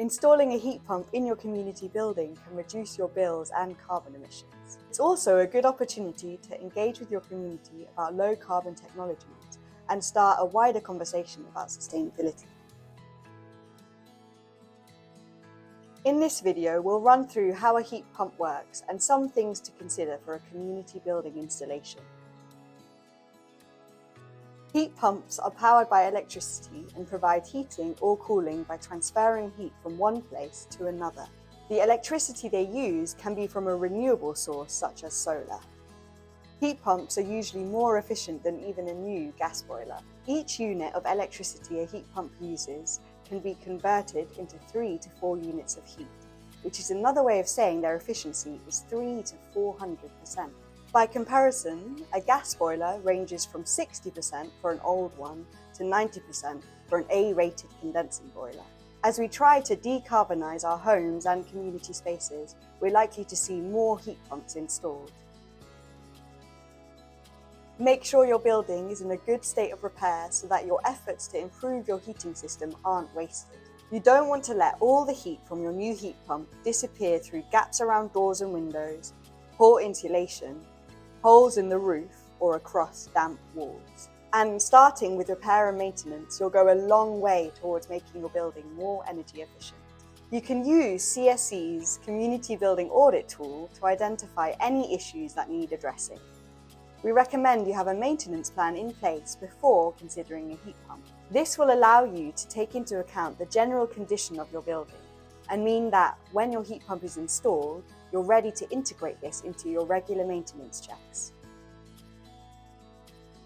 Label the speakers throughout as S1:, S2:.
S1: Installing a heat pump in your community building can reduce your bills and carbon emissions. It's also a good opportunity to engage with your community about low carbon technologies and start a wider conversation about sustainability. In this video, we'll run through how a heat pump works and some things to consider for a community building installation. Heat pumps are powered by electricity and provide heating or cooling by transferring heat from one place to another. The electricity they use can be from a renewable source such as solar. Heat pumps are usually more efficient than even a new gas boiler. Each unit of electricity a heat pump uses can be converted into 3 to 4 units of heat, which is another way of saying their efficiency is 300 to 400%. By comparison, a gas boiler ranges from 60% for an old one to 90% for an A-rated condensing boiler. As we try to decarbonise our homes and community spaces, we're likely to see more heat pumps installed. Make sure your building is in a good state of repair so that your efforts to improve your heating system aren't wasted. You don't want to let all the heat from your new heat pump disappear through gaps around doors and windows, poor insulation, holes in the roof, or across damp walls. And starting with repair and maintenance, you'll go a long way towards making your building more energy efficient. You can use CSE's Community Building Audit tool to identify any issues that need addressing. We recommend you have a maintenance plan in place before considering a heat pump. This will allow you to take into account the general condition of your building and mean that when your heat pump is installed, you're ready to integrate this into your regular maintenance checks.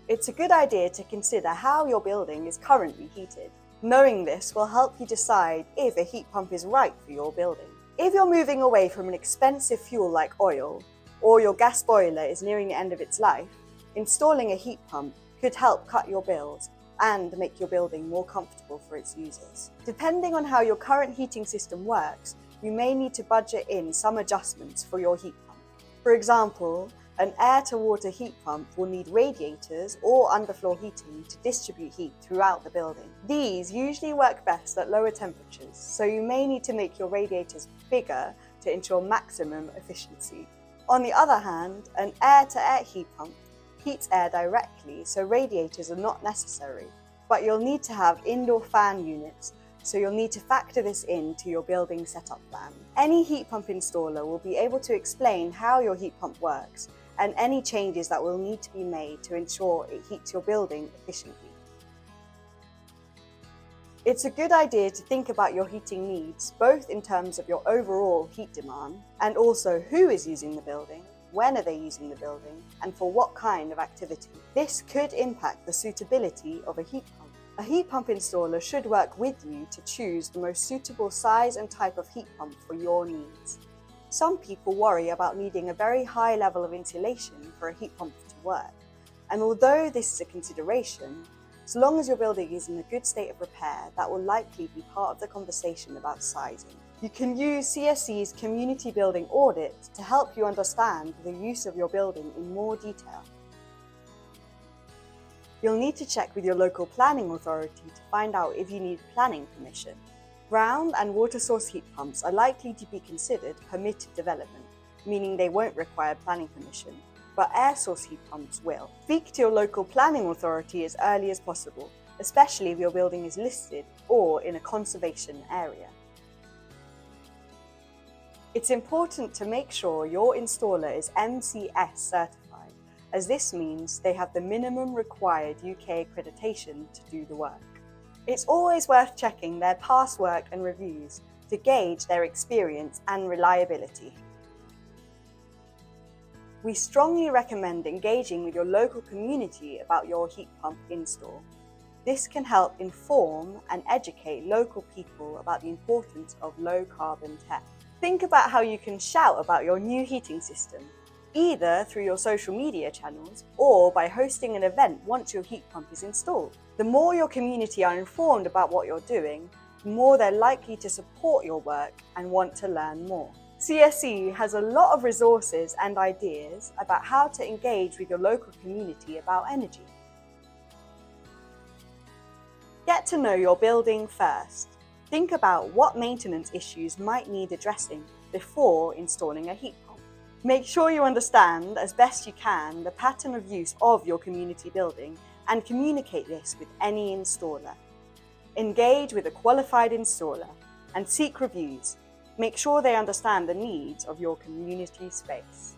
S1: It's a good idea to consider how your building is currently heated. Knowing this will help you decide if a heat pump is right for your building. If you're moving away from an expensive fuel like oil, or your gas boiler is nearing the end of its life, installing a heat pump could help cut your bills and make your building more comfortable for its users. Depending on how your current heating system works, you may need to budget in some adjustments for your heat pump. For example, an air-to-water heat pump will need radiators or underfloor heating to distribute heat throughout the building. These usually work best at lower temperatures, so you may need to make your radiators bigger to ensure maximum efficiency. On the other hand, an air-to-air heat pump heats air directly, so radiators are not necessary, but you'll need to have indoor fan units, so you'll need to factor this into your building setup plan. Any heat pump installer will be able to explain how your heat pump works and any changes that will need to be made to ensure it heats your building efficiently. It's a good idea to think about your heating needs, both in terms of your overall heat demand and also who is using the building, when are they using the building, and for what kind of activity. This could impact the suitability of a heat pump. A heat pump installer should work with you to choose the most suitable size and type of heat pump for your needs. Some people worry about needing a very high level of insulation for a heat pump to work, and although this is a consideration, as long as your building is in a good state of repair, that will likely be part of the conversation about sizing. You can use CSE's Community Building Audit to help you understand the use of your building in more detail. You'll need to check with your local planning authority to find out if you need planning permission. Ground and water source heat pumps are likely to be considered permitted development, meaning they won't require planning permission, but air source heat pumps will. Speak to your local planning authority as early as possible, especially if your building is listed or in a conservation area. It's important to make sure your installer is MCS certified, as this means they have the minimum required UK accreditation to do the work. It's always worth checking their past work and reviews to gauge their experience and reliability. We strongly recommend engaging with your local community about your heat pump install. This can help inform and educate local people about the importance of low carbon tech. Think about how you can shout about your new heating system, either through your social media channels or by hosting an event once your heat pump is installed. The more your community are informed about what you're doing, the more they're likely to support your work and want to learn more. CSE has a lot of resources and ideas about how to engage with your local community about energy. Get to know your building first. Think about what maintenance issues might need addressing before installing a heat pump. Make sure you understand as best you can the pattern of use of your community building and communicate this with any installer. Engage with a qualified installer and seek reviews. Make sure they understand the needs of your community space.